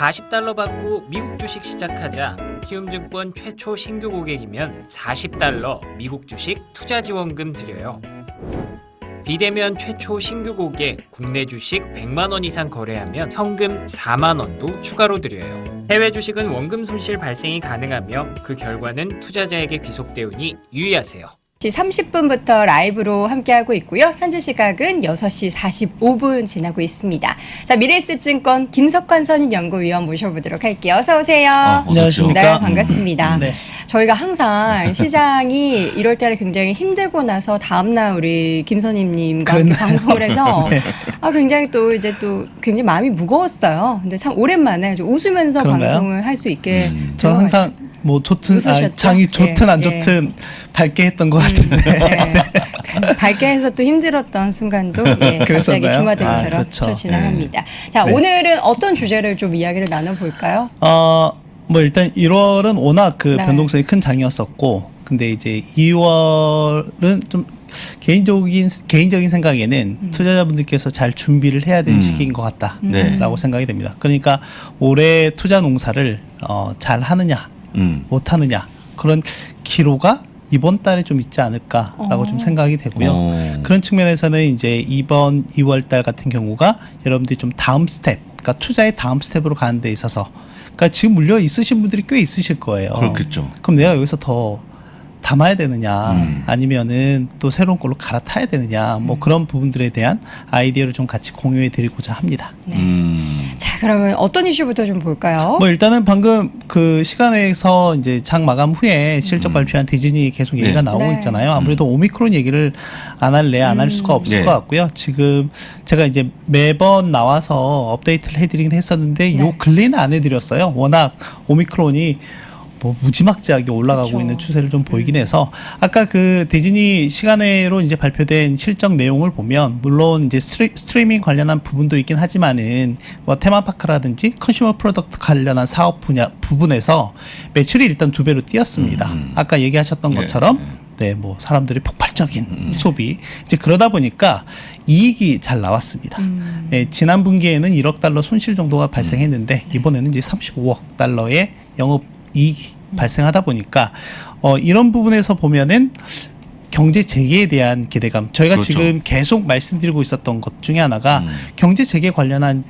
$40 받고 미국 주식 시작하자. 키움증권 최초 신규 고객이면 $40 미국 주식 투자 지원금 드려요. 비대면 최초 신규 고객 국내 주식 100만 원 이상 거래하면 현금 4만 원도 추가로 드려요. 해외 주식은 원금 손실 발생이 가능하며 그 결과는 투자자에게 귀속되오니 유의하세요. 30분부터 라이브로 함께하고 있고요. 현재 시각은 6시 45분 지나고 있습니다. 자, 미래에셋증권 김석환 선임연구위원 모셔보도록 할게요. 어서 오세요. 안녕하십니까. 네, 반갑습니다. 네. 저희가 항상 시장이 1월 달에 굉장히 힘들고 나서 다음날 우리 김 선임님과 함께 방송을 해서 네. 굉장히 또 이제 또 굉장히 마음이 무거웠어요. 근데 참 오랜만에 좀 웃으면서 그런가요? 방송을 할 수 있게 저는 항상 뭐 좋든 장이 좋든 안 좋든 밝게 했던 것 같은데 네. 밝게 해서 또 힘들었던 순간도 갑자기 그랬었나요? 주마등처럼 그렇죠. 스쳐 지나갑니다. 자, 네. 오늘은 어떤 주제를 좀 이야기를 나눠볼까요? 뭐 일단 1월은 워낙 그 네. 변동성이 큰 장이었었고, 근데 이제 2월은 좀 개인적인 생각에는 투자자분들께서 잘 준비를 해야 되는 시기인 것 같다라고 생각이 됩니다. 그러니까 올해 투자 농사를 잘 하느냐 못 하느냐 그런 기로가 이번 달에 좀 있지 않을까라고 좀 생각이 되고요. 그런 측면에서는 이제 이번 2월 달 같은 경우가 여러분들이 좀 다음 스텝, 그러니까 투자의 다음 스텝으로 가는 데 있어서, 그러니까 지금 물려 있으신 분들이 꽤 있으실 거예요. 그렇겠죠. 그럼 내가 여기서 더 담아야 되느냐 아니면은 또 새로운 걸로 갈아타야 되느냐 뭐 그런 부분들에 대한 아이디어를 좀 같이 공유해 드리고자 합니다. 자, 그러면 어떤 이슈부터 좀 볼까요? 뭐 일단은 방금 그 시간에서 이제 장 마감 후에 실적 발표한 디즈니 계속 얘기가 나오고 네. 있잖아요. 아무래도 오미크론 얘기를 안 할래 안 할 수가 없을 네. 것 같고요. 지금 제가 이제 매번 나와서 업데이트를 해드리긴 했었는데 요 근래는 안 해드렸어요. 워낙 오미크론이 뭐 무지막지하게 올라가고 그렇죠. 있는 추세를 좀 보이긴 해서, 아까 그 디즈니 시간회로 이제 발표된 실적 내용을 보면 물론 이제 스트리밍 관련한 부분도 있긴 하지만은 뭐 테마파크라든지 컨슈머 프로덕트 관련한 사업 분야 부분에서 매출이 일단 2배로 뛰었습니다. 아까 얘기하셨던 것처럼 네, 뭐 사람들의 폭발적인 소비, 이제 그러다 보니까 이익이 잘 나왔습니다. 네, 지난 분기에는 1억 달러 손실 정도가 발생했는데 이번에는 이제 35억 달러의 영업 이익이 발생하다 보니까 이런 부분에서 보면은 경제 재개에 대한 기대감, 저희가 그렇죠. 지금 계속 말씀드리고 있었던 것 중에 하나가 경제 재개 관련한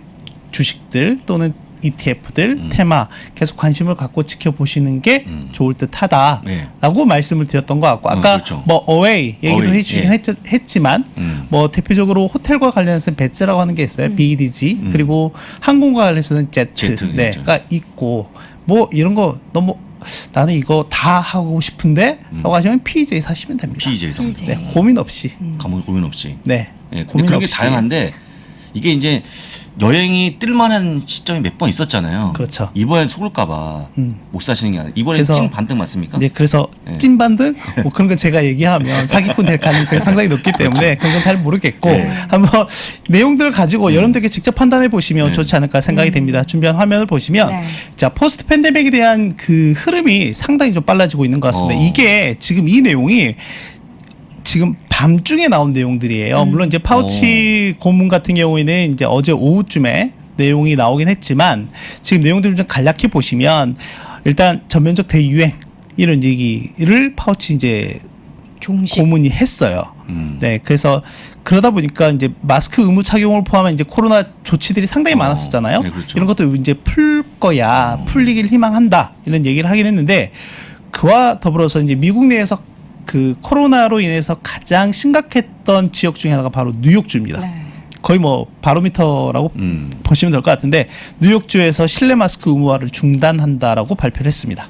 주식들 또는 ETF들, 테마 계속 관심을 갖고 지켜보시는 게 좋을 듯하다라고 네. 말씀을 드렸던 것 같고, 아까 그렇죠. 뭐 어웨이 얘기도 어웨이, 해주긴 예. 했지만 뭐 대표적으로 호텔과 관련해서 베츠라고 하는 게 있어요. BEDG. 그리고 항공과 관련해서는 제트가 있고, 뭐 이런 거 너무 나는 이거 다 하고 싶은데 라고 하시면 PJ 사시면 됩니다. PJ. 네, 고민 없이. 고민 없이. 네. 네, 근데 고민 그런 게 없이. 다양한데 이게 이제 여행이 뜰만한 시점이 몇 번 있었잖아요. 그렇죠. 이번엔 속을까봐 못 사시는 게 아니라 이번엔 그래서 찐 반등 맞습니까? 이제 그래서 네. 찐반등 뭐 그런 거 제가 얘기하면 사기꾼 될 가능성이 상당히 높기 때문에 그런 건 잘 모르겠고, 네. 한번 내용들을 가지고 여러분들께 직접 판단해 보시면 좋지 않을까 생각이 됩니다. 준비한 화면을 보시면 네. 자, 포스트 팬데믹에 대한 그 흐름이 상당히 좀 빨라지고 있는 것 같습니다. 이게 지금 이 내용이 지금 밤중에 나온 내용들이에요. 물론 이제 파우치 고문 같은 경우에는 이제 어제 오후쯤에 내용이 나오긴 했지만, 지금 내용들을 좀 간략히 보시면 일단 전면적 대유행 이런 얘기를 파우치 이제 종식. 고문이 했어요. 네, 그래서 그러다 보니까 이제 마스크 의무 착용을 포함한 이제 코로나 조치들이 상당히 많았었잖아요. 네, 그렇죠. 이런 것도 이제 풀 거야, 풀리길 희망한다 이런 얘기를 하긴 했는데, 그와 더불어서 이제 미국 내에서 그 코로나로 인해서 가장 심각했던 지역 중에 하나가 바로 뉴욕주입니다. 네. 거의 뭐 바로미터라고 보시면 될 것 같은데, 뉴욕주에서 실내 마스크 의무화를 중단한다라고 발표를 했습니다.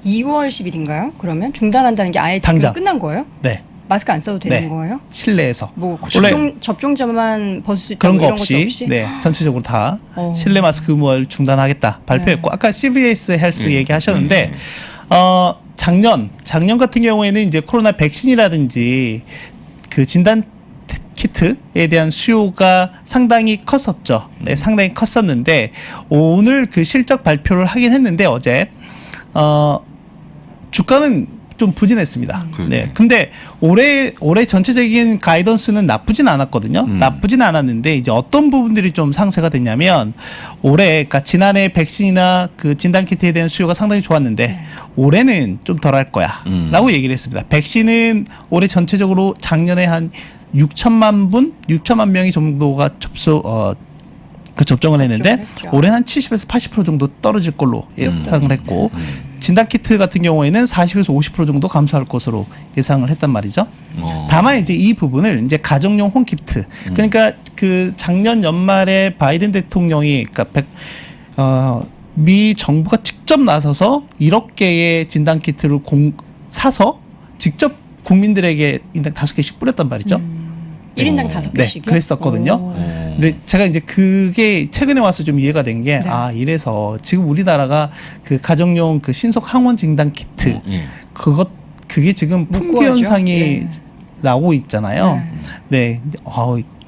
2월 10일인가요? 그러면 중단한다는 게 아예 지금 당장. 끝난 거예요? 네, 마스크 안 써도 되는 네. 거예요? 실내에서 뭐 원래 접종자만 벗을 수 있다 그런 뭐 거 이런 없이, 것도 없이? 네, 전체적으로 다 어. 실내 마스크 의무화를 중단하겠다 발표했고, 아까 CVS 헬스 얘기하셨는데 작년 같은 경우에는 이제 코로나 백신이라든지 그 진단 키트에 대한 수요가 상당히 컸었죠. 네, 상당히 컸었는데 오늘 그 실적 발표를 하긴 했는데 어제 주가는 좀 부진했습니다. 그러네. 네. 근데 올해 전체적인 가이던스는 나쁘진 않았거든요. 나쁘진 않았는데 이제 어떤 부분들이 좀 상쇄가 됐냐면 올해 그러니까 지난해 백신이나 그 진단 키트에 대한 수요가 상당히 좋았는데 올해는 좀 덜할 거야라고 얘기를 했습니다. 백신은 올해 전체적으로 작년에 한 6천만 명이 정도가 접종을 했는데 했죠. 올해는 한 70에서 80% 정도 떨어질 걸로 예상을 했고 진단 키트 같은 경우에는 40에서 50% 정도 감소할 것으로 예상을 했단 말이죠. 다만 이제 이 부분을 이제 가정용 홈키트 그러니까 그 작년 연말에 바이든 대통령이 그러니까 미 정부가 직접 나서서 1억 개의 진단 키트를 사서 직접 국민들에게 인당 5개씩 뿌렸단 말이죠. 1인당 5개씩이요? 네, 그랬었거든요. 근데 제가 이제 그게 최근에 와서 좀 이해가 된 게, 네. 이래서 지금 우리나라가 그 가정용 그 신속 항원 진단 키트, 예. 그게 지금 못 품귀 구하죠. 현상이 예. 나오고 있잖아요. 네.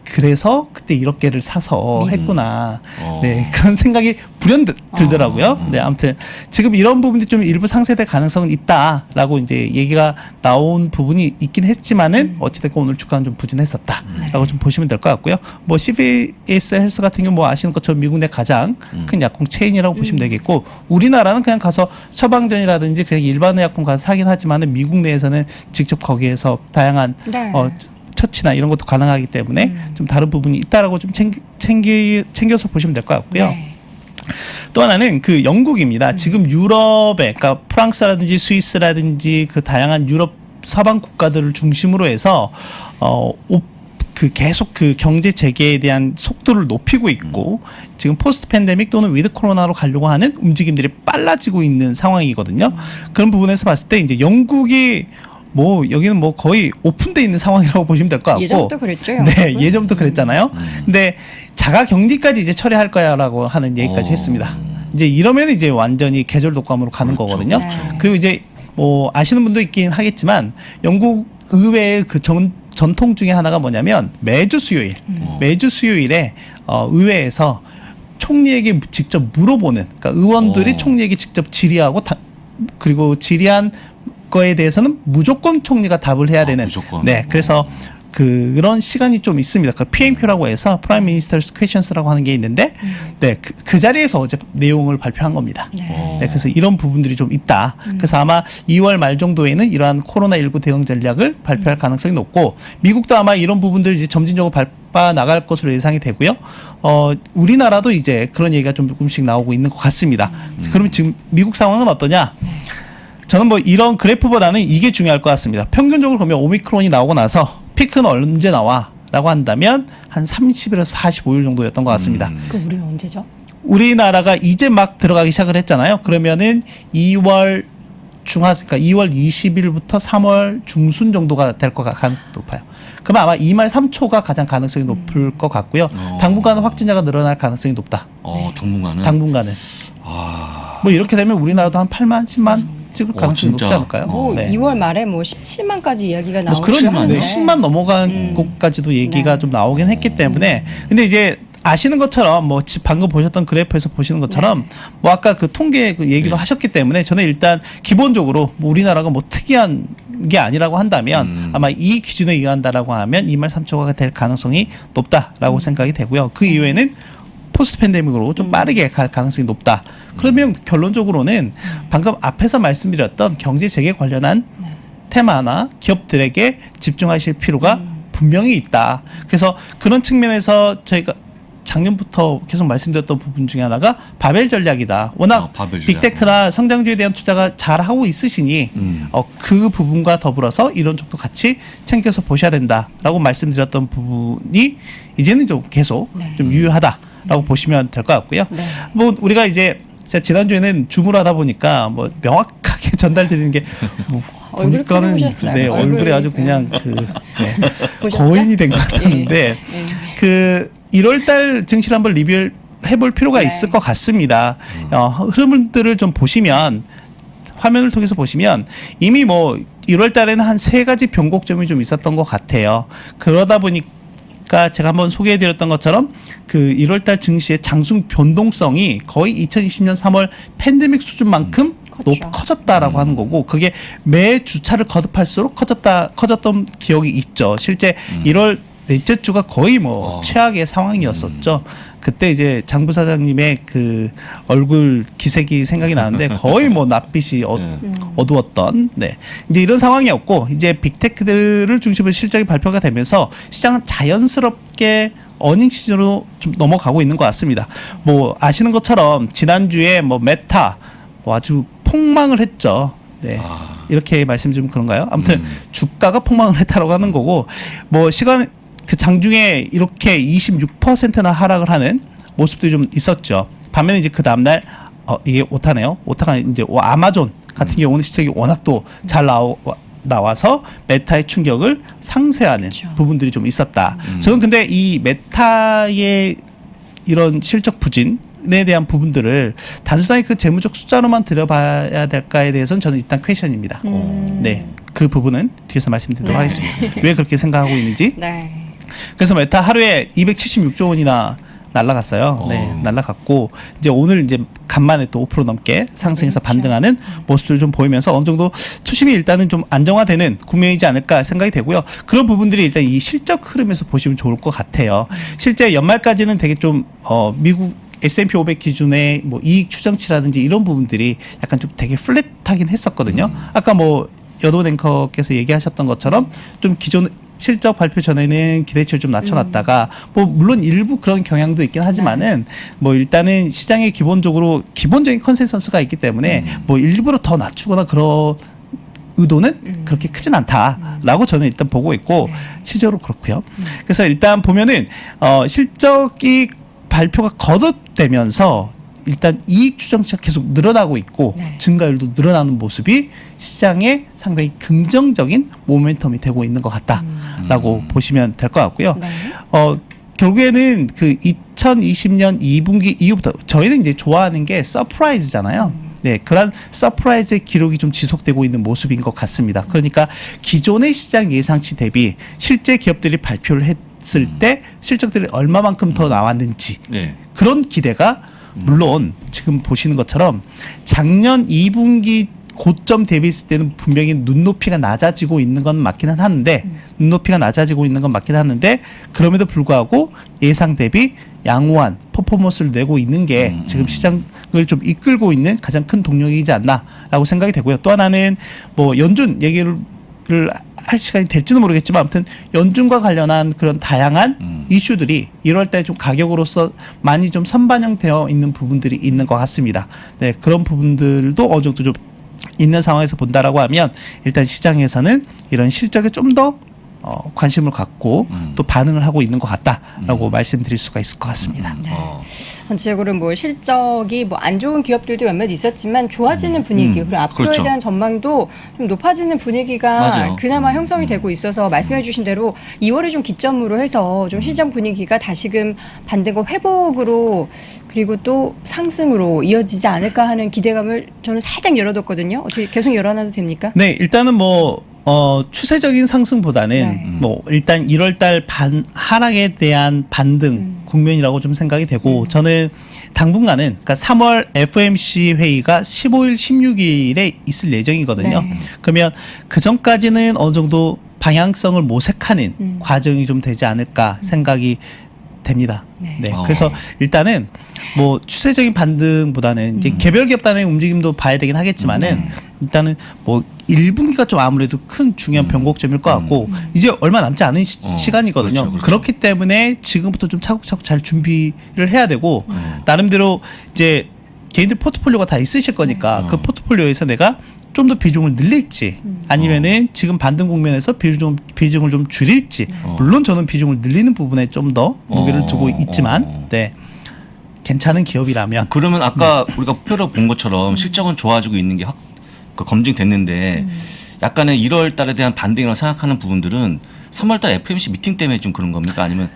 그래서 그때 1억 개를 사서 했구나. 네. 그런 생각이 불현듯 들더라고요. 네. 아무튼 지금 이런 부분들이 좀 일부 상쇄될 가능성은 있다라고 이제 얘기가 나온 부분이 있긴 했지만은 어찌됐건 오늘 주가는 좀 부진했었다라고 좀 보시면 될 것 같고요. 뭐 CVS 헬스 같은 경우 뭐 아시는 것처럼 미국 내 가장 큰 약국 체인이라고 보시면 되겠고 우리나라는 그냥 가서 처방전이라든지 그냥 일반 의약품 가서 사긴 하지만은 미국 내에서는 직접 거기에서 다양한 네. 처치나 이런 것도 가능하기 때문에 좀 다른 부분이 있다라고 좀 챙겨서 보시면 될 것 같고요. 네. 또 하나는 그 영국입니다. 지금 유럽에 그러니까 프랑스라든지 스위스라든지 그 다양한 유럽 서방 국가들을 중심으로 해서 그 계속 그 경제 재개에 대한 속도를 높이고 있고 지금 포스트 팬데믹 또는 위드 코로나로 가려고 하는 움직임들이 빨라지고 있는 상황이거든요. 그런 부분에서 봤을 때 이제 영국이 뭐 여기는 뭐 거의 오픈돼 있는 상황이라고 보시면 될 것 같고 예전부터 그랬죠. 네, 영국은? 예전부터 그랬잖아요. 근데 자가 격리까지 이제 처리할 거야라고 하는 얘기까지 했습니다. 이제 이러면 이제 완전히 계절 독감으로 가는 거거든요. 네. 그리고 이제 뭐 아시는 분도 있긴 하겠지만 영국 의회의 그 전통 중에 하나가 뭐냐면 매주 수요일에 의회에서 총리에게 직접 물어보는 그러니까 의원들이 총리에게 직접 질의하고 그리고 질의한 거에 대해서는 무조건 총리가 답을 해야 되는. 무조건. 네, 그래서 그런 시간이 좀 있습니다. 그 PMQ라고 해서 Prime Minister's Questions라고 하는 게 있는데, 네, 그 자리에서 어제 내용을 발표한 겁니다. 네. 네, 그래서 이런 부분들이 좀 있다. 그래서 아마 2월 말 정도에는 이러한 코로나19 대응 전략을 발표할 가능성이 높고, 미국도 아마 이런 부분들을 이제 점진적으로 밟아 나갈 것으로 예상이 되고요. 우리나라도 이제 그런 얘기가 좀 조금씩 나오고 있는 것 같습니다. 그러면 지금 미국 상황은 어떠냐? 저는 뭐 이런 그래프보다는 이게 중요할 것 같습니다. 평균적으로 보면 오미크론이 나오고 나서 피크는 언제 나와? 라고 한다면 한 30일에서 45일 정도였던 것 같습니다. 그럼 우리는 언제죠? 우리나라가 이제 막 들어가기 시작을 했잖아요. 그러면은 2월 그러니까 2월 20일부터 3월 중순 정도가 될 것 가능성이 높아요. 그러면 아마 2말 3초가 가장 가능성이 높을 것 같고요. 당분간은 확진자가 늘어날 가능성이 높다. 당분간은. 뭐 이렇게 되면 우리나라도 한 8만, 10만 찍을 가능성이 높지 않을까요? 뭐 네. 2월 말에 뭐 17만까지 이야기가 뭐 나오고 그러니까 10만 넘어간 곳까지도 얘기가 네. 좀 나오긴 했기 때문에 근데 이제 아시는 것처럼 뭐 방금 보셨던 그래프에서 보시는 것처럼 뭐 아까 그 통계 그 얘기도 하셨기 때문에 저는 일단 기본적으로 뭐 우리나라가 뭐 특이한 게 아니라고 한다면 아마 이 기준에 의한다라고 하면 2말 3초가 될 가능성이 높다라고 생각이 되고요. 그 이후에는 포스트 팬데믹으로 좀 빠르게 갈 가능성이 높다. 그러면 결론적으로는 방금 앞에서 말씀드렸던 경제 재개 관련한 테마나 기업들에게 집중하실 필요가 분명히 있다. 그래서 그런 측면에서 저희가 작년부터 계속 말씀드렸던 부분 중에 하나가 바벨 전략이다. 워낙 바벨 전략. 빅테크나 성장주에 대한 투자가 잘 하고 있으시니 그 부분과 더불어서 이런 쪽도 같이 챙겨서 보셔야 된다라고 말씀드렸던 부분이 이제는 좀 계속 좀 유효하다라고 보시면 될 것 같고요. 네. 뭐 우리가 이제 제가 지난주에는 줌으로 하다 보니까 뭐 명확하게 전달드리는 게 뭐 얼굴이 보니까는 크게 네, 얼굴이 얼굴이 아주 그냥 보셨죠? 거인이 된 것 같은데 그 1월달 증시를 한번 리뷰를 해볼 필요가 네. 있을 것 같습니다. 흐름들을 좀 보시면 화면을 통해서 보시면 이미 뭐 1월달에는 한 3가지 변곡점이 좀 있었던 것 같아요. 그러다 보니까 제가 한번 소개해드렸던 것처럼 그 1월달 증시의 장중 변동성이 거의 2020년 3월 팬데믹 수준만큼 그렇죠. 커졌다라고 하는 거고 그게 매 주차를 거듭할수록 커졌던 기억이 있죠. 실제 1월 넷째 주가 거의 뭐 최악의 상황이었었죠. 그때 이제 장 부사장님의 그 얼굴 기색이 생각이 나는데 거의 뭐 낯빛이 어두웠던 이제 이런 상황이었고 이제 빅테크들을 중심으로 실적이 발표가 되면서 시장은 자연스럽게 어닝 시즌으로 좀 넘어가고 있는 것 같습니다. 뭐 아시는 것처럼 지난주에 뭐 메타 뭐 아주 폭망을 했죠. 네. 이렇게 말씀 좀 그런가요? 아무튼 주가가 폭망을 했다라고 하는 거고 뭐 시간 그 장중에 이렇게 26%나 하락을 하는 모습들이 좀 있었죠. 반면에 이제 그 다음날 이게 오타네요. 오타가 이제 아마존 같은 경우는 실적이 워낙 또 잘 나와서 메타의 충격을 상쇄하는 그렇죠. 부분들이 좀 있었다. 저는 근데 이 메타의 이런 실적 부진에 대한 부분들을 단순하게 그 재무적 숫자로만 들여봐야 될까에 대해서는 저는 일단 퀘션입니다. 네, 그 부분은 뒤에서 말씀드리도록 하겠습니다. 왜 그렇게 생각하고 있는지. 네. 그래서 메타 하루에 276조 원이나 날라갔어요. 네, 날라갔고 이제 오늘 이제 간만에 또 5% 넘게 상승해서 반등하는 모습들을 좀 보이면서 어느 정도 투심이 일단은 좀 안정화되는 국면이지 않을까 생각이 되고요. 그런 부분들이 일단 이 실적 흐름에서 보시면 좋을 것 같아요. 실제 연말까지는 되게 좀 미국 S&P 500 기준의 뭐 이익 추정치라든지 이런 부분들이 약간 좀 되게 플랫하긴 했었거든요. 아까 뭐 여도 앵커께서 얘기하셨던 것처럼 좀 기존 실적 발표 전에는 기대치를 좀 낮춰놨다가 뭐 물론 일부 그런 경향도 있긴 하지만은 뭐 일단은 시장에 기본적인 컨센서스가 있기 때문에 뭐 일부러 더 낮추거나 그런 의도는 그렇게 크진 않다라고 저는 일단 보고 있고 실제로 그렇고요. 그래서 일단 보면은 실적이 발표가 거듭되면서 일단 이익 추정치가 계속 늘어나고 있고 증가율도 늘어나는 모습이 시장에 상당히 긍정적인 모멘텀이 되고 있는 것 같다라고 보시면 될 것 같고요. 결국에는 그 2020년 2분기 이후부터 저희는 이제 좋아하는 게 서프라이즈잖아요. 네, 그런 서프라이즈의 기록이 좀 지속되고 있는 모습인 것 같습니다. 그러니까 기존의 시장 예상치 대비 실제 기업들이 발표를 했을 때 실적들이 얼마만큼 더 나왔는지 그런 기대가 물론 지금 보시는 것처럼 작년 2분기 고점 대비했을 때는 분명히 눈높이가 낮아지고 있는 건 맞기는 하는데 그럼에도 불구하고 예상 대비 양호한 퍼포먼스를 내고 있는 게 지금 시장을 좀 이끌고 있는 가장 큰 동력이지 않나라고 생각이 되고요. 또 하나는 뭐 연준 얘기를 할 시간이 될지는 모르겠지만 아무튼 연준과 관련한 그런 다양한 이슈들이 1월 달에 좀 가격으로서 많이 좀 선반영되어 있는 부분들이 있는 것 같습니다. 네, 그런 부분들도 어느 정도 좀 있는 상황에서 본다라고 하면 일단 시장에서는 이런 실적에 좀 더 관심을 갖고 또 반응을 하고 있는 것 같다라고 말씀드릴 수가 있을 것 같습니다. 전체적으로 뭐 실적이 뭐 안 좋은 기업들도 몇몇 있었지만 좋아지는 분위기 그리고 앞으로에 그렇죠. 대한 전망도 좀 높아지는 분위기가 맞아요. 그나마 형성이 되고 있어서 말씀해주신 대로 2월을 좀 기점으로 해서 좀 시장 분위기가 다시금 반등과 회복으로 그리고 또 상승으로 이어지지 않을까 하는 기대감을 저는 살짝 열어뒀거든요. 어떻게 계속 열어놔도 됩니까? 네, 일단은 뭐 추세적인 상승보다는 뭐 일단 1월달 하락에 대한 반등 국면이라고 좀 생각이 되고 저는 당분간은 그러니까 3월 FOMC 회의가 15일, 16일에 있을 예정이거든요. 그러면 그 전까지는 어느 정도 방향성을 모색하는 과정이 좀 되지 않을까 생각이 됩니다. 네. 그래서 일단은 뭐 추세적인 반등보다는 이제 개별 기업 단의 움직임도 봐야 되긴 하겠지만은 일단은 뭐 1분기가 좀 아무래도 큰 중요한 변곡점일 것 같고 이제 얼마 남지 않은 시간이거든요. 그렇죠. 그렇기 때문에 지금부터 좀 차곡차곡 잘 준비를 해야 되고 나름대로 이제 개인들 포트폴리오가 다 있으실 거니까 그 포트폴리오에서 내가 좀 더 비중을 늘릴지 아니면은 지금 반등 국면에서 비중을 좀 줄일지 물론 저는 비중을 늘리는 부분에 좀 더 무게를 두고 있지만 네. 괜찮은 기업이라면 그러면 아까 우리가 표로 본 것처럼 실적은 좋아지고 있는 게 검증됐는데 약간의 1월 달에 대한 반등이라고 생각하는 부분들은 3월 달 FOMC 미팅 때문에 좀 그런 겁니까? 아니면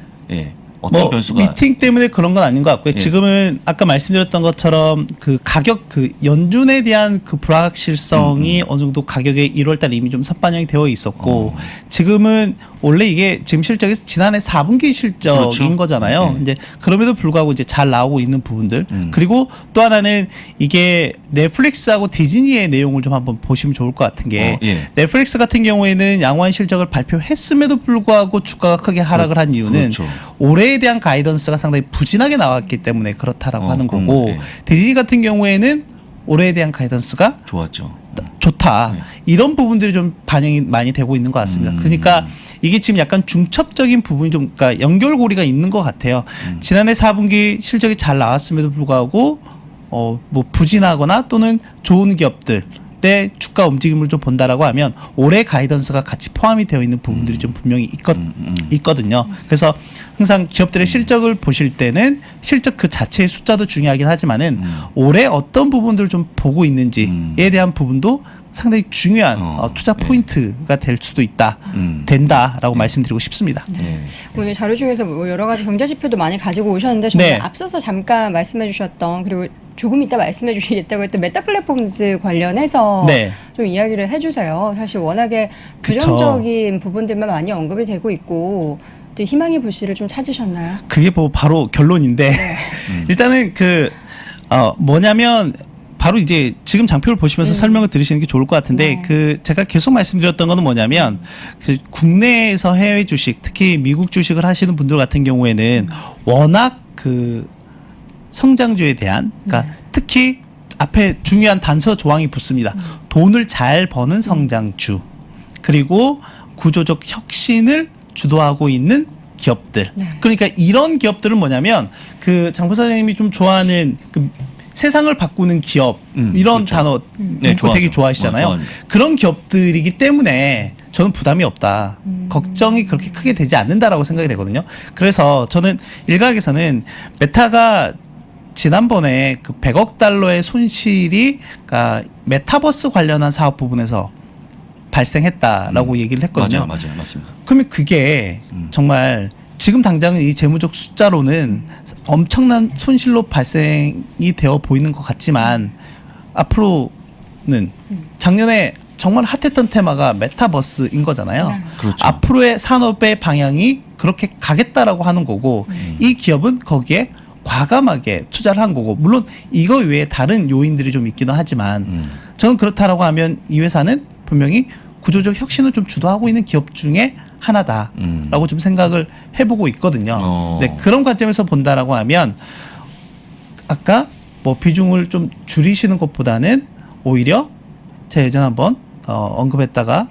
어떤 뭐 변수가 미팅 때문에 그런 건 아닌 것 같고요. 지금은 아까 말씀드렸던 것처럼 그 가격 그 연준에 대한 그 불확실성이 어느 정도 가격에 1월 달에 이미 좀 선반영이 되어 있었고 지금은 원래 이게 지금 실적이 지난해 4분기 실적인 그렇죠. 거잖아요. 네. 이제 그럼에도 불구하고 이제 잘 나오고 있는 부분들. 그리고 또 하나는 이게 넷플릭스하고 디즈니의 내용을 좀 한번 보시면 좋을 것 같은 게 예. 넷플릭스 같은 경우에는 양호한 실적을 발표했음에도 불구하고 주가가 크게 하락을 한 이유는 그렇죠. 올해에 대한 가이던스가 상당히 부진하게 나왔기 때문에 그렇다라고 하는 그런 거고 거, 예. 디즈니 같은 경우에는 올해에 대한 가이던스가 좋았죠. 좋다. 네. 이런 부분들이 좀 반영이 많이 되고 있는 것 같습니다. 그러니까 이게 지금 약간 중첩적인 부분이 좀, 그러니까 연결고리가 있는 것 같아요. 지난해 4분기 실적이 잘 나왔음에도 불구하고, 뭐 부진하거나 또는 좋은 기업들의 주가 움직임을 좀 본다라고 하면 올해 가이던스가 같이 포함이 되어 있는 부분들이 좀 분명히 있거든요. 그래서 항상 기업들의 실적을 보실 때는 실적 그 자체의 숫자도 중요하긴 하지만은 올해 어떤 부분들을 좀 보고 있는지에 대한 부분도 상당히 중요한 투자 예. 포인트가 될 수도 있다, 음. 된다라고 말씀드리고 싶습니다. 예. 오늘 자료 중에서 뭐 여러 가지 경제 지표도 많이 가지고 오셨는데 저는 네. 앞서서 잠깐 말씀해 주셨던 그리고 조금 이따 말씀해 주시겠다고 했던 메타 플랫폼즈 관련해서 네. 좀 이야기를 해주세요. 사실 워낙에 그쵸. 부정적인 부분들만 많이 언급이 되고 있고 또 희망의 불씨를 좀 찾으셨나요? 그게 뭐 바로 결론인데 일단은 뭐냐면 바로 이제 지금 장표를 보시면서 설명을 들으시는 게 좋을 것 같은데 네. 그 제가 계속 말씀드렸던 거는 뭐냐면 그 국내에서 해외 주식 특히 미국 주식을 하시는 분들 같은 경우에는 워낙 그 성장주에 대한 그러니까 특히 앞에 중요한 단서 조항이 붙습니다. 돈을 잘 버는 성장주 그리고 구조적 혁신을 주도하고 있는 기업들. 네. 그러니까 이런 기업들은 뭐냐면 그 장포 사장님이 좀 좋아하는 그 세상을 바꾸는 기업 이런 그렇죠. 단어 네, 되게 좋아하죠. 좋아하시잖아요. 좋아합니다. 그런 기업들이기 때문에 저는 부담이 없다. 걱정이 그렇게 크게 되지 않는다라고 생각이 되거든요. 그래서 저는 일각에서는 메타가 지난번에 그 100억 달러의 손실이 그러니까 메타버스 관련한 사업 부분에서 발생했다라고 얘기를 했거든요. 맞아요, 맞습니다. 그러면 그게 정말 지금 당장은 이 재무적 숫자로는 엄청난 손실로 발생이 되어 보이는 것 같지만 앞으로는 작년에 정말 핫했던 테마가 메타버스인 거잖아요. 네. 그렇죠. 앞으로의 산업의 방향이 그렇게 가겠다라고 하는 거고 이 기업은 거기에 과감하게 투자를 한 거고 물론 이거 외에 다른 요인들이 좀 있기도 하지만 저는 그렇다라고 하면 이 회사는 분명히 구조적 혁신을 좀 주도하고 있는 기업 중에 하나다라고 좀 생각을 해보고 있거든요. 네, 그런 관점에서 본다라고 하면 아까 뭐 비중을 좀 줄이시는 것보다는 오히려 제가 예전에 한번 언급했다가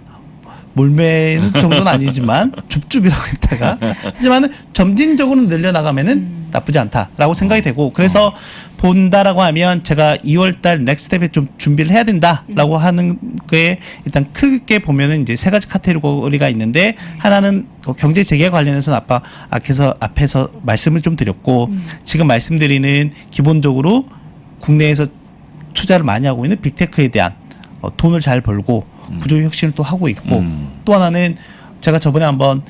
몰매는 정도는 아니지만 줍줍이라고 했다가 하지만은 점진적으로 늘려나가면은 나쁘지 않다라고 생각이 되고 그래서 본다라고 하면 제가 2월달 넥스텝에 좀 준비를 해야 된다라고 하는 게 일단 크게 보면은 이제 세 가지 카테고리가 있는데 하나는 그 경제 재개 관련해서는 앞에서 말씀을 좀 드렸고 지금 말씀드리는 기본적으로 국내에서 투자를 많이 하고 있는 빅테크에 대한 돈을 잘 벌고 구조 혁신을 또 하고 있고 또 하나는 제가 저번에 한번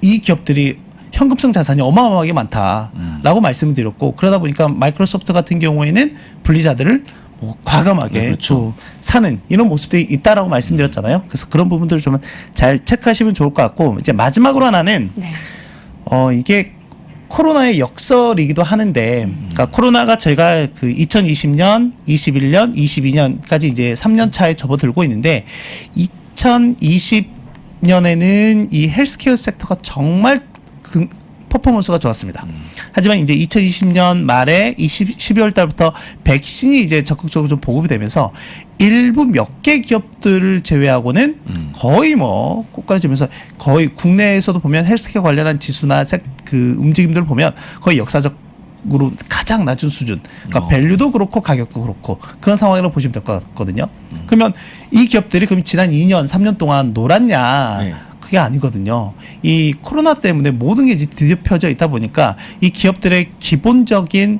이 기업들이 현금성 자산이 어마어마하게 많다라고 말씀을 드렸고 그러다 보니까 마이크로소프트 같은 경우에는 분리자들을 뭐 과감하게 네, 그렇죠. 또 사는 이런 모습들이 있다라고 말씀드렸잖아요. 그래서 그런 부분들을 좀 잘 체크하시면 좋을 것 같고 이제 마지막으로 하나는 네. 이게 코로나의 역설이기도 하는데, 그러니까 코로나가 저희가 그 2020년, 21년, 22년까지 이제 3년 차에 접어들고 있는데, 2020년에는 이 헬스케어 섹터가 정말 퍼포먼스가 좋았습니다. 하지만 이제 2020년 말에 12월 달부터 백신이 이제 적극적으로 좀 보급이 되면서 일부 몇 개 기업들을 제외하고는 거의 뭐 꽃가루지면서 거의 국내에서도 보면 헬스케어 관련한 지수나 그 움직임들을 보면 거의 역사적으로 가장 낮은 수준. 그러니까 밸류도 그렇고 가격도 그렇고 그런 상황이라고 보시면 될 것 같거든요. 그러면 이 기업들이 그럼 지난 2년, 3년 동안 놀았냐? 네. 그게 아니거든요. 이 코로나 때문에 모든 게 이제 뒤집혀져 있다 보니까 이 기업들의 기본적인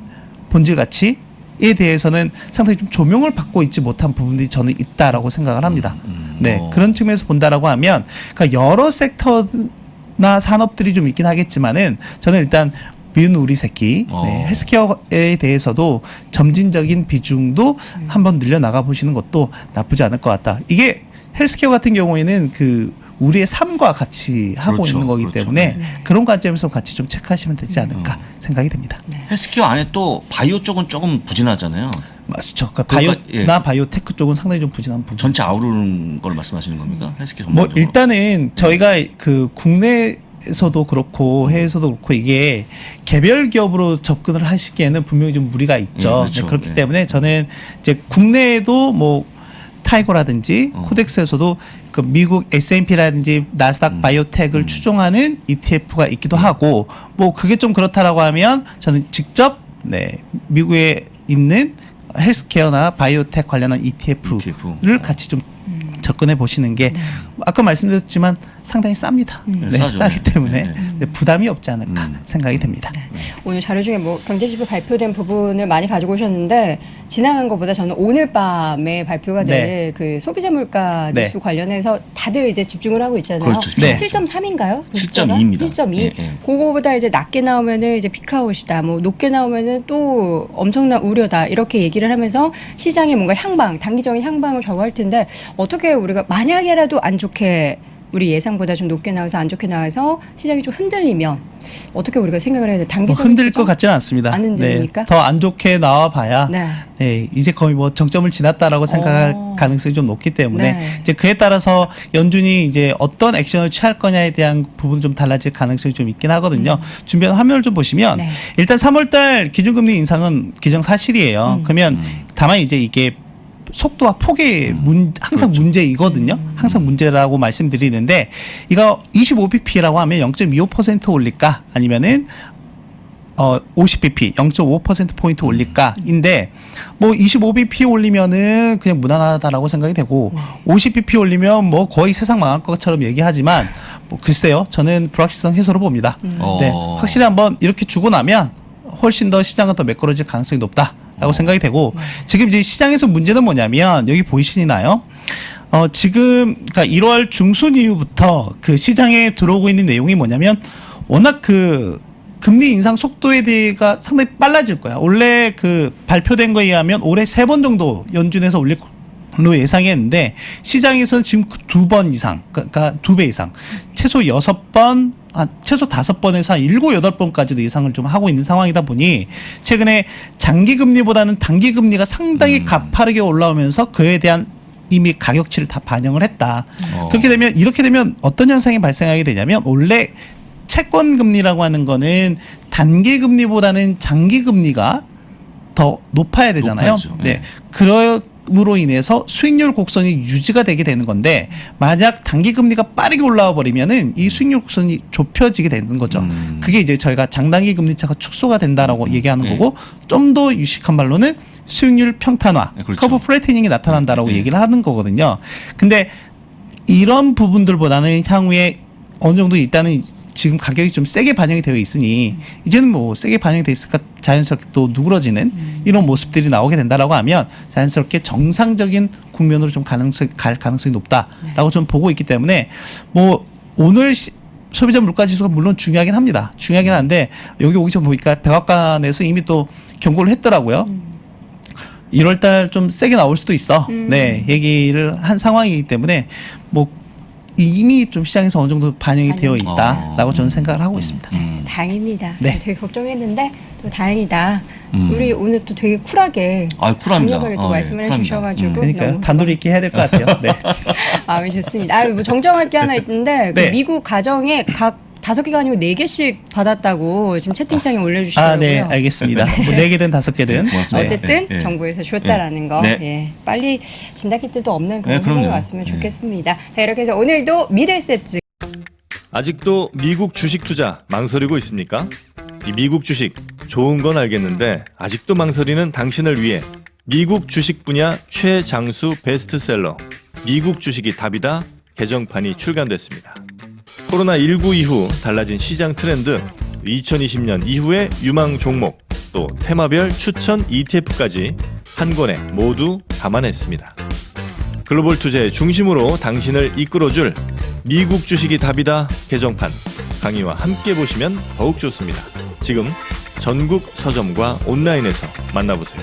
본질 가치에 대해서는 상당히 좀 조명을 받고 있지 못한 부분들이 저는 있다라고 생각을 합니다. 네, 그런 측면에서 본다라고 하면 그러니까 여러 섹터나 산업들이 좀 있긴 하겠지만은 저는 일단 미운 우리 새끼 네, 헬스케어에 대해서도 점진적인 비중도 한번 늘려나가 보시는 것도 나쁘지 않을 것 같다. 이게 헬스케어 같은 경우에는 그 우리의 삶과 같이 하고 그렇죠. 있는 거기 그렇죠. 때문에 그런 관점에서 같이 좀 체크하시면 되지 않을까 생각이 됩니다. 헬스케어 안에 또 바이오 쪽은 조금 부진하잖아요. 맞죠. 그러니까 그러니까, 바이오나 바이오테크 쪽은 상당히 좀 부진한 부분. 전체 아우르는 걸 말씀하시는 겁니까? 헬스케어 뭐 전반적으로. 일단은 저희가 그 국내에서도 그렇고 해외에서도 그렇고 이게 개별 기업으로 접근을 하시기에는 분명히 좀 무리가 있죠. 예, 그렇죠. 그렇기 예. 때문에 저는 이제 국내에도 뭐 타이거라든지 코덱스에서도 그 미국 S&P라든지 나스닥 바이오텍을 추종하는 ETF가 있기도 하고 뭐 그게 좀 그렇다라고 하면 저는 직접 미국에 있는 헬스케어나 바이오텍 관련한 ETF를 같이 좀 접근해 보시는 게 아까 말씀드렸지만 상당히 쌉니다. 네, 싸죠. 싸기 때문에 네. 부담이 없지 않을까 생각이 됩니다. 오늘 자료 중에 뭐 경제지표 발표된 부분을 많이 가지고 오셨는데 지나간 것보다 저는 오늘 밤에 발표가 될 그 소비자 물가 지수 관련해서 다들 이제 집중을 하고 있잖아요. 그렇죠. 네. 7.3인가요? 7.2입니다. 7.2. 예, 예. 그거보다 이제 낮게 나오면은 이제 피크아웃이다. 뭐 높게 나오면은 또 엄청난 우려다. 이렇게 얘기를 하면서 시장에 뭔가 향방, 단기적인 향방을 좌우할 텐데 어떻게 우리가 만약에라도 안 좋게 우리 예상보다 좀 높게 나와서 안 좋게 나와서 시장이 좀 흔들리면 어떻게 우리가 생각을 해야 돼? 뭐 단기적인 흔들릴 조정? 것 같지는 않습니다. 안 흔들립니까? 더 안 좋게 나와 봐야 네. 이제 거의 뭐 정점을 지났다라고 생각할 가능성이 좀 높기 때문에 네. 이제 그에 따라서 연준이 이제 어떤 액션을 취할 거냐에 대한 부분 좀 달라질 가능성이 좀 있긴 하거든요. 준비한 화면을 좀 보시면 네. 일단 3월달 기준금리 인상은 기정사실이에요. 그러면 다만 이제 이게 속도와 폭이 항상 문제이거든요. 항상 문제라고 말씀드리는데 이거 25bp라고 하면 0.25% 올릴까 아니면은 50bp 0.5% 포인트 올릴까인데 뭐 25bp 올리면은 그냥 무난하다라고 생각이 되고 50bp 올리면 뭐 거의 세상 망할 것처럼 얘기하지만 뭐 글쎄요. 저는 불확실성 해소로 봅니다. 네, 확실히 한번 이렇게 주고 나면 훨씬 더 시장은 더 매끄러질 가능성이 높다라고 생각이 되고 지금 이제 시장에서 문제는 뭐냐면 여기 보이시나요? 지금 그러니까 1월 중순 이후부터 그 시장에 들어오고 있는 내용이 뭐냐면 워낙 그 금리 인상 속도에 대해가 상당히 빨라질 거야. 원래 그 발표된 거에 의하면 올해 3번 정도 연준에서 올릴 걸로 예상했는데 시장에서는 지금 2번 이상, 그러니까 2배 이상, 최소 6번, 최소 5번에서 한 7, 8번까지도 예상을 좀 하고 있는 상황이다 보니 최근에 장기 금리보다는 단기 금리가 상당히 가파르게 올라오면서 그에 대한 이미 가격치를 다 반영을 했다. 그렇게 되면 이렇게 되면 어떤 현상이 발생하게 되냐면 원래 채권 금리라고 하는 거는 단기 금리보다는 장기 금리가 더 높아야 되잖아요. 높아야죠. 네. 그럼으로 인해서 수익률 곡선이 유지가 되게 되는 건데 만약 단기 금리가 빠르게 올라와 버리면은 이 수익률 곡선이 좁혀지게 되는 거죠. 그게 이제 저희가 장단기 금리 차가 축소가 된다라고 얘기하는 거고 좀 더 유식한 말로는 수익률 평탄화, 네, 그렇죠. 커브 플래티닝이 나타난다라고 얘기를 하는 거거든요. 근데 이런 부분들보다는 향후에 어느 정도 일단은 지금 가격이 좀 세게 반영이 되어 있으니 이제는 뭐 세게 반영이 되어 있으니까 자연스럽게 또 누그러지는 이런 모습들이 나오게 된다라고 하면 자연스럽게 정상적인 국면으로 좀 갈 가능성이 높다라고 좀 보고 있기 때문에 뭐 오늘 소비자 물가 지수가 물론 중요하긴 합니다. 중요하긴 한데 여기 오기 전 보니까 백악관에서 이미 또 경고를 했더라고요. 1월달 좀 세게 나올 수도 있어. 네, 얘기를 한 상황이기 때문에 뭐 이미 좀 시장에서 어느 정도 반영이 되어 있다라고 저는 생각을 하고 있습니다. 다행입니다. 네. 되게 걱정했는데 또 다행이다. 우리 오늘 또 되게 쿨하게 쿨합니다. 강력하게 또 말씀을 쿨합니다. 해주셔가지고 그러니까요. 너무 단도리 있게 해야 될 것 같아요. 네. 마음이 좋습니다. 뭐 정정할 게 하나 있는데 네. 그 미국 가정에 각 5개가 아니고 4개씩 받았다고 지금 채팅창에 올려주시더라고요. 네, 알겠습니다. 뭐 4개든 5개든. 고맙습니다. 어쨌든 네. 정부에서 줬다라는 거. 네. 예. 빨리 진단키트도 없는 그런 네, 그럼요. 상황이 왔으면 네. 좋겠습니다. 자, 이렇게 해서 오늘도 미래세트 아직도 미국 주식 투자 망설이고 있습니까? 이 미국 주식 좋은 건 알겠는데 아직도 망설이는 당신을 위해 미국 주식 분야 최장수 베스트셀러 미국 주식이 답이다 개정판이 출간됐습니다. 코로나19 이후 달라진 시장 트렌드, 2020년 이후의 유망 종목, 또 테마별 추천 ETF까지 한 권에 모두 담아냈습니다. 글로벌 투자의 중심으로 당신을 이끌어줄 미국 주식이 답이다 개정판 강의와 함께 보시면 더욱 좋습니다. 지금 전국 서점과 온라인에서 만나보세요.